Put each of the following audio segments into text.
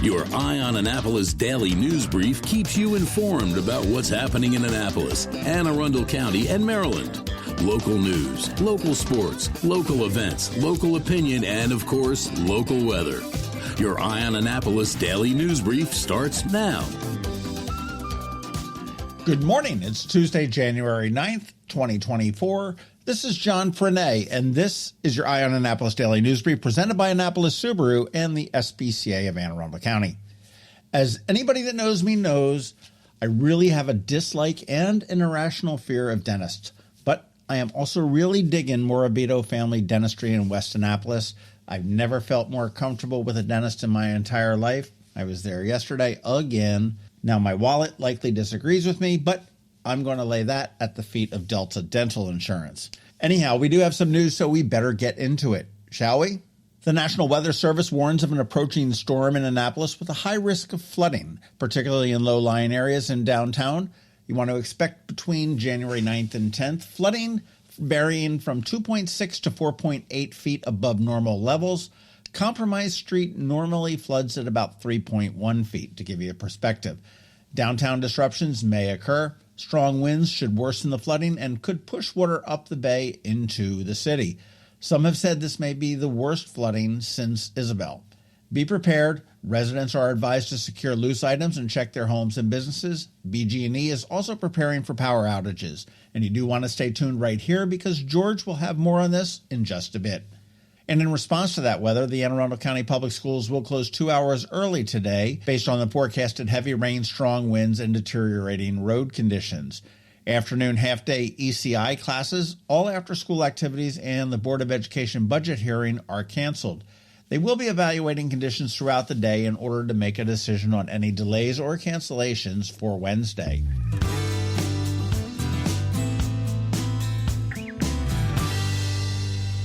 Your Eye on Annapolis daily news brief keeps you informed about what's happening in Annapolis, Anne Arundel County, and Maryland. Local news, local sports, local events, local opinion, and, of course, local weather. Your Eye on Annapolis daily news brief starts now. Good morning. It's Tuesday, January 9th, 2024. This is John Frenaye, and this is your Eye on Annapolis Daily News Brief presented by Annapolis Subaru and the SPCA of Anne Arundel County. As anybody that knows me knows, I really have a dislike and an irrational fear of dentists, but I am also really digging Morabito family dentistry in West Annapolis. I've never felt more comfortable with a dentist in my entire life. I was there yesterday again. Now, my wallet likely disagrees with me, but I'm going to lay that at the feet of Delta Dental Insurance. Anyhow, we do have some news, so we better get into it, shall we? The National Weather Service warns of an approaching storm in Annapolis with a high risk of flooding, particularly in low-lying areas in downtown. You want to expect between January 9th and 10th flooding varying from 2.6 to 4.8 feet above normal levels. Compromise Street normally floods at about 3.1 feet, to give you a perspective. Downtown disruptions may occur. Strong winds should worsen the flooding and could push water up the bay into the city. Some have said this may be the worst flooding since Isabel. Be prepared. Residents are advised to secure loose items and check their homes and businesses. BG&E is also preparing for power outages. And you do want to stay tuned right here because George will have more on this in just a bit. And in response to that weather, the Anne Arundel County Public Schools will close 2 hours early today based on the forecasted heavy rain, strong winds, and deteriorating road conditions. Afternoon half-day ECI classes, all after-school activities, and the Board of Education budget hearing are canceled. They will be evaluating conditions throughout the day in order to make a decision on any delays or cancellations for Wednesday.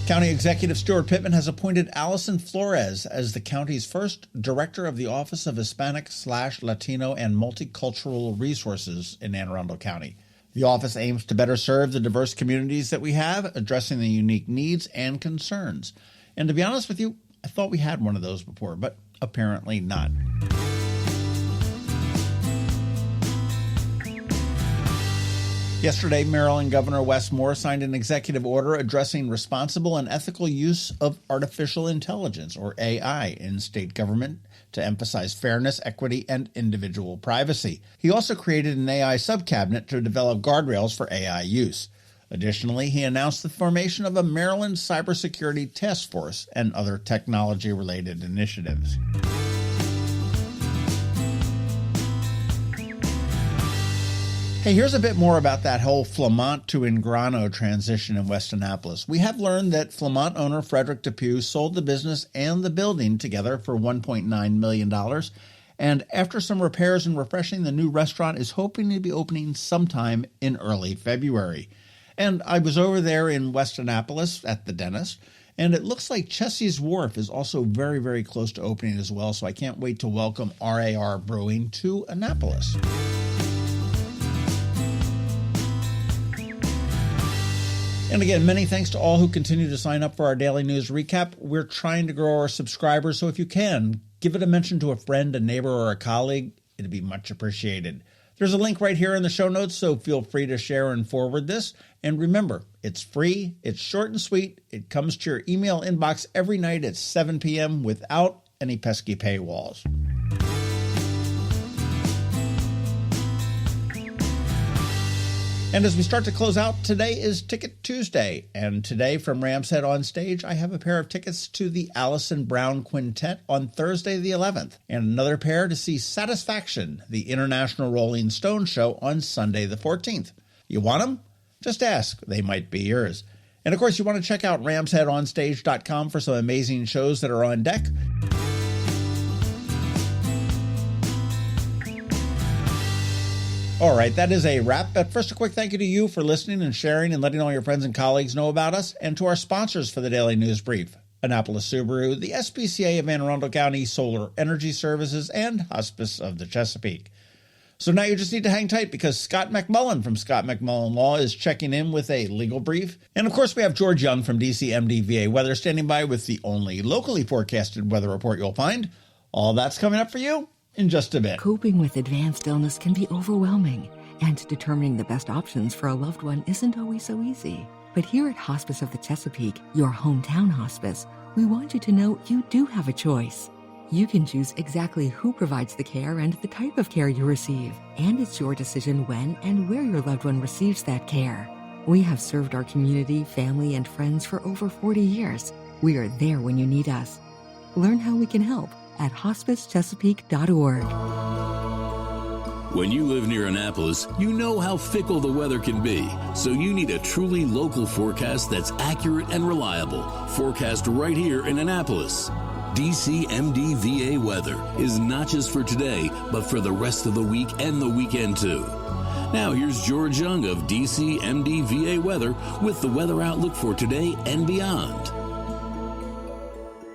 County Executive Stuart Pittman has appointed Allison Flores as the county's first director of the Office of Hispanic / Latino and Multicultural Resources in Anne Arundel County. The office aims to better serve the diverse communities that we have, addressing the unique needs and concerns. And to be honest with you, I thought we had one of those before, but apparently not. Yesterday, Maryland Governor Wes Moore signed an executive order addressing responsible and ethical use of artificial intelligence, or AI, in state government to emphasize fairness, equity, and individual privacy. He also created an AI subcabinet to develop guardrails for AI use. Additionally, he announced the formation of a Maryland Cybersecurity Task Force and other technology-related initiatives. Hey, here's a bit more about that whole Flamant to InGrano transition in West Annapolis. We have learned that Flamant owner Frederick Depew sold the business and the building together for $1.9 million. And after some repairs and refreshing, the new restaurant is hoping to be opening sometime in early February. And I was over there in West Annapolis at the dentist, and it looks like Chessie's Wharf is also very, very close to opening as well, so I can't wait to welcome RAR Brewing to Annapolis. And again, many thanks to all who continue to sign up for our daily news recap. We're trying to grow our subscribers, so if you can, give it a mention to a friend, a neighbor, or a colleague. It'd be much appreciated. There's a link right here in the show notes, so feel free to share and forward this. And remember, it's free, it's short and sweet, it comes to your email inbox every night at 7 p.m. without any pesky paywalls. And as we start to close out, today is Ticket Tuesday. And today from Ram's Head on Stage, I have a pair of tickets to the Allison Brown Quintet on Thursday the 11th, and another pair to see Satisfaction, the International Rolling Stone Show, on Sunday the 14th. You want them? Just ask. They might be yours. And of course, you want to check out ramsheadonstage.com for some amazing shows that are on deck. All right, that is a wrap. But first, a quick thank you to you for listening and sharing and letting all your friends and colleagues know about us, and to our sponsors for the Daily News Brief, Annapolis Subaru, the SPCA of Anne Arundel County Solar Energy Services, and Hospice of the Chesapeake. So now you just need to hang tight because Scott MacMullan from Scott MacMullan Law is checking in with a legal brief. And of course, we have George Young from DC MDVA Weather standing by with the only locally forecasted weather report you'll find. All that's coming up for you in just a bit. Coping with advanced illness can be overwhelming, and determining the best options for a loved one isn't always so easy. But here at Hospice of the Chesapeake, your hometown hospice, we want you to know you do have a choice. You can choose exactly who provides the care and the type of care you receive, and it's your decision when and where your loved one receives that care. We have served our community, family, and friends for over 40 years. We are there when you need us. Learn how we can help at hospicechesapeake.org. When you live near Annapolis, you know how fickle the weather can be, so you need a truly local forecast that's accurate and reliable. Forecast right here in Annapolis. DCMDVA weather is not just for today, but for the rest of the week and the weekend too. Now here's George Young of DCMDVA weather with the weather outlook for today and beyond.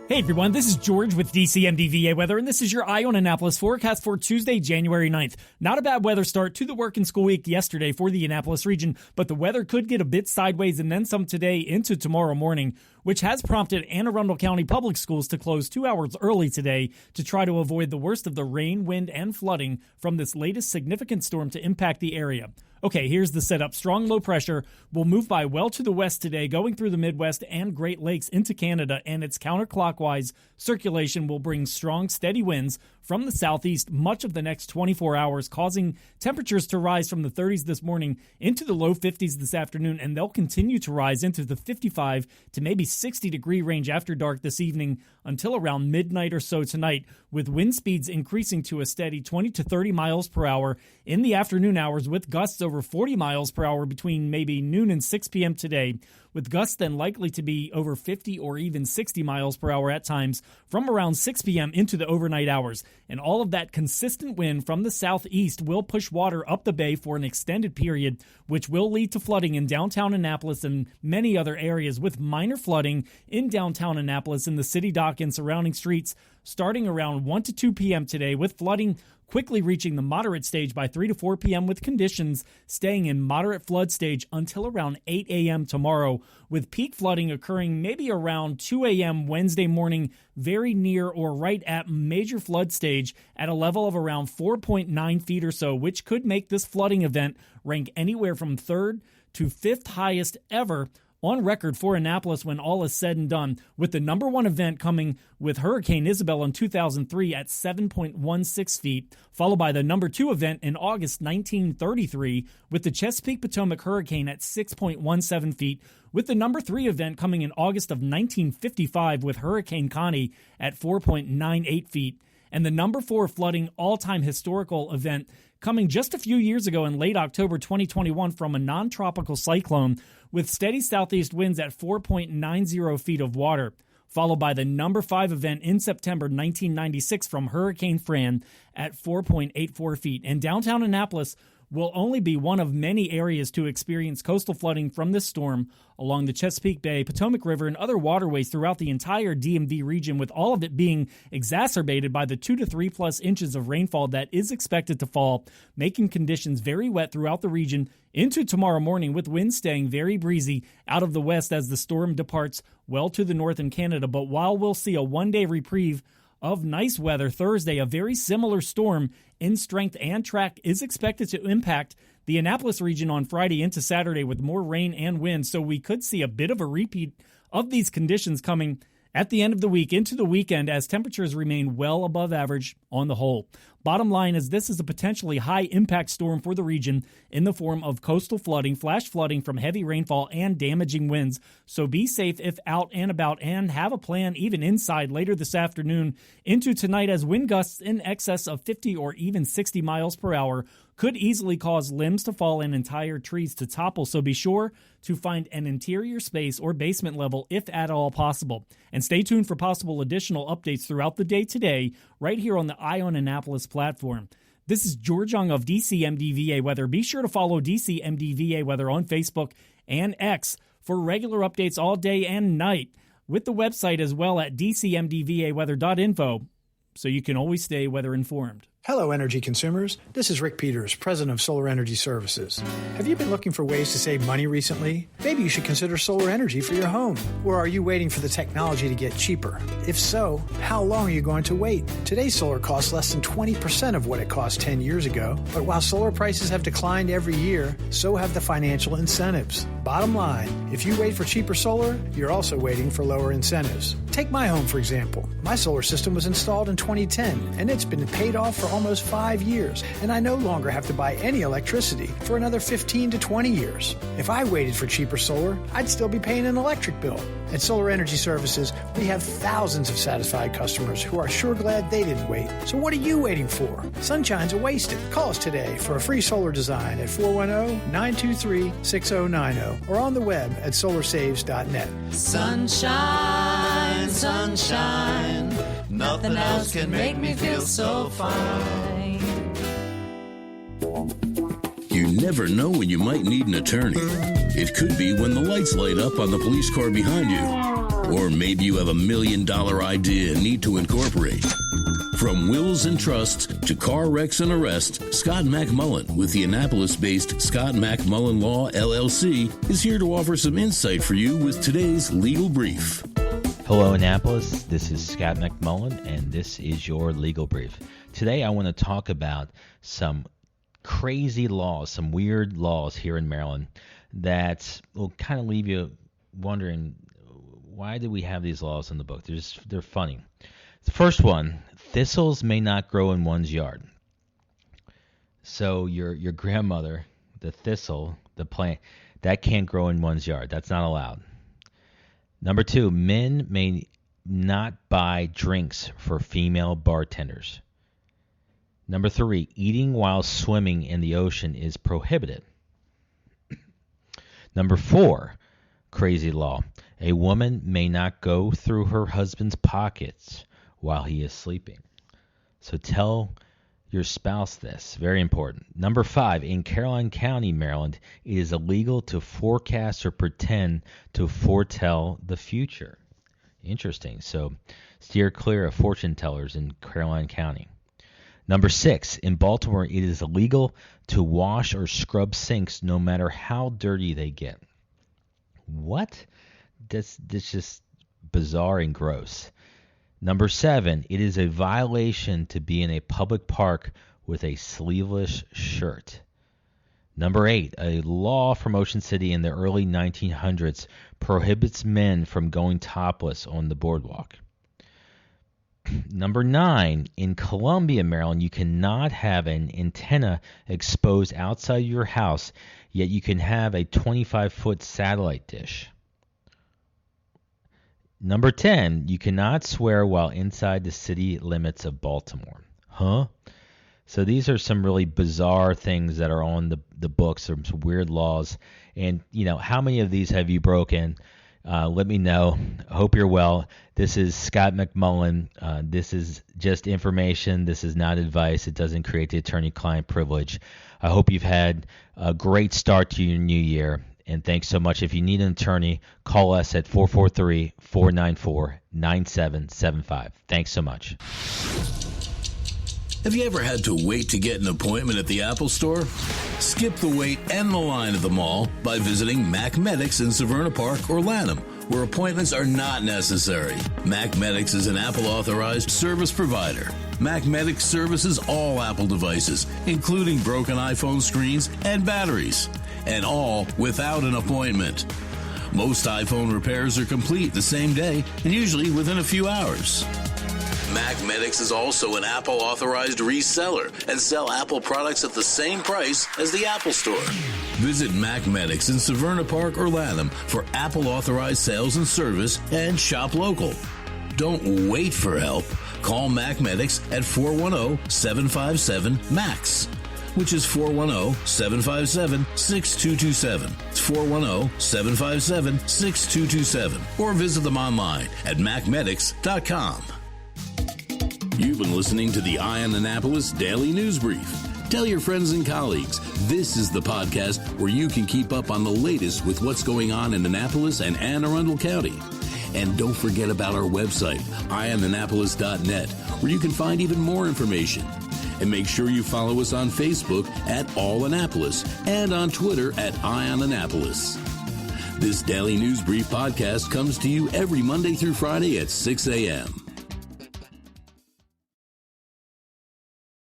Hey everyone, this is George with DCMDVA Weather, and this is your Eye on Annapolis forecast for Tuesday, January 9th. Not a bad weather start to the work and school week yesterday for the Annapolis region, but the weather could get a bit sideways and then some today into tomorrow morning, which has prompted Anne Arundel County Public Schools to close 2 hours early today to try to avoid the worst of the rain, wind, and flooding from this latest significant storm to impact the area. Okay, here's the setup. Strong low pressure will move by well to the west today, going through the Midwest and Great Lakes into Canada, and its counterclockwise circulation will bring strong, steady winds from the southeast much of the next 24 hours, causing temperatures to rise from the 30s this morning into the low 50s this afternoon, and they'll continue to rise into the 55 to maybe 60-degree range after dark this evening until around midnight or so tonight, with wind speeds increasing to a steady 20 to 30 miles per hour in the afternoon hours, with gusts over 40 miles per hour between maybe noon and 6 p.m. today, with gusts then likely to be over 50 or even 60 miles per hour at times from around 6 p.m. into the overnight hours. And all of that consistent wind from the southeast will push water up the bay for an extended period, which will lead to flooding in downtown Annapolis and many other areas, with minor flooding in downtown Annapolis in the city dock and surrounding streets starting around 1 to 2 p.m. today, with flooding quickly reaching the moderate stage by 3 to 4 p.m. with conditions staying in moderate flood stage until around 8 a.m. tomorrow, with peak flooding occurring maybe around 2 a.m. Wednesday morning, very near or right at major flood stage at a level of around 4.9 feet or so, which could make this flooding event rank anywhere from third to fifth highest ever on record for Annapolis when all is said and done, with the number one event coming with Hurricane Isabel in 2003 at 7.16 feet, followed by the number two event in August 1933 with the Chesapeake Potomac Hurricane at 6.17 feet, with the number three event coming in August of 1955 with Hurricane Connie at 4.98 feet, and the number four flooding all-time historical event coming just a few years ago in late October 2021 from a non-tropical cyclone with steady southeast winds at 4.90 feet of water, followed by the number 5 event in September 1996 from Hurricane Fran at 4.84 feet. And downtown Annapolis will only be one of many areas to experience coastal flooding from this storm along the Chesapeake Bay, Potomac River, and other waterways throughout the entire DMV region, with all of it being exacerbated by the 2 to 3 plus inches of rainfall that is expected to fall, making conditions very wet throughout the region into tomorrow morning, with winds staying very breezy out of the west as the storm departs well to the north in Canada. But while we'll see a one-day reprieve of nice weather Thursday, a very similar storm in strength and track is expected to impact the Annapolis region on Friday into Saturday with more rain and wind. So we could see a bit of a repeat of these conditions coming at the end of the week into the weekend as temperatures remain well above average on the whole. Bottom line is this is a potentially high-impact storm for the region in the form of coastal flooding, flash flooding from heavy rainfall, and damaging winds. So be safe if out and about, and have a plan even inside later this afternoon into tonight, as wind gusts in excess of 50 or even 60 miles per hour could easily cause limbs to fall and entire trees to topple. So be sure to find an interior space or basement level if at all possible. And stay tuned for possible additional updates throughout the day today, right here on the Eye on Annapolis platform. This is George Young of DCMDVA Weather. Be sure to follow DCMDVA Weather on Facebook and X for regular updates all day and night, with the website as well at dcmdvaweather.info, so you can always stay weather informed. Hello, energy consumers. This is Rick Peters, president of Solar Energy Services. Have you been looking for ways to save money recently? Maybe you should consider solar energy for your home. Or are you waiting for the technology to get cheaper? If so, how long are you going to wait? Today's solar costs less than 20% of what it cost 10 years ago. But while solar prices have declined every year, so have the financial incentives. Bottom line, if you wait for cheaper solar, you're also waiting for lower incentives. Take my home, for example. My solar system was installed in 2010, and it's been paid off for almost 5 years, and I no longer have to buy any electricity for another 15 to 20 years. If I waited for cheaper solar, I'd still be paying an electric bill. At Solar Energy Services, we have thousands of satisfied customers who are sure glad they didn't wait. So what are you waiting for? Sunshine's a wasted. Call us today for a free solar design at 410-923-6090 or on the web at solarsaves.net. Sunshine, sunshine, nothing else can make me feel so fine. You never know when you might need an attorney. It could be when the lights light up on the police car behind you. Or maybe you have $1 million idea and need to incorporate. From wills and trusts to car wrecks and arrests, Scott MacMullan with the Annapolis-based Scott MacMullan Law, LLC, is here to offer some insight for you with today's legal brief. Hello, Annapolis. This is Scott MacMullan, and this is your legal brief. Today I want to talk about some crazy laws, some weird laws here in Maryland that will kind of leave you wondering, why do we have these laws in the book? They're funny. The first one, thistles may not grow in one's yard. So your grandmother, the thistle, the plant, that can't grow in one's yard. That's not allowed. Number two, men may not buy drinks for female bartenders. Number three, eating while swimming in the ocean is prohibited. Number four, crazy law. A woman may not go through her husband's pockets while he is sleeping. So tell your spouse this. Very important. Number five, in Caroline County, Maryland, it is illegal to forecast or pretend to foretell the future. Interesting. So steer clear of fortune tellers in Caroline County. Number six, in Baltimore, it is illegal to wash or scrub sinks no matter how dirty they get. What? That's just bizarre and gross. Number seven, it is a violation to be in a public park with a sleeveless shirt. Number eight, a law from Ocean City in the early 1900s prohibits men from going topless on the boardwalk. Number nine, in Columbia, Maryland, you cannot have an antenna exposed outside your house, yet you can have a 25-foot satellite dish. Number 10, you cannot swear while inside the city limits of Baltimore. Huh? So these are some really bizarre things that are on the books, some weird laws. And, how many of these have you broken? Let me know. I hope you're well. This is Scott MacMullan. This is just information. This is not advice. It doesn't create the attorney-client privilege. I hope you've had a great start to your new year. And thanks so much. If you need an attorney, call us at 443-494-9775. Thanks so much. Have you ever had to wait to get an appointment at the Apple Store? Skip the wait and the line at the mall by visiting MacMedics in Severna Park or Lanham, where appointments are not necessary. MacMedics is an Apple-authorized service provider. MacMedics services all Apple devices, including broken iPhone screens and batteries, and all without an appointment. Most iPhone repairs are complete the same day and usually within a few hours. MacMedics is also an Apple-authorized reseller and sell Apple products at the same price as the Apple Store. Visit MacMedics in Severna Park or Lanham for Apple-authorized sales and service and shop local. Don't wait for help. Call MacMedics at 410-757-MAX, which is 410-757-6227. It's 410-757-6227. Or visit them online at macmedics.com. You've been listening to the Eye on Annapolis Daily News Brief. Tell your friends and colleagues, this is the podcast where you can keep up on the latest with what's going on in Annapolis and Anne Arundel County. And don't forget about our website, eyeonannapolis.net, where you can find even more information. And make sure you follow us on Facebook at All Annapolis and on Twitter at Eye on Annapolis. This Daily News Brief podcast comes to you every Monday through Friday at 6 a.m.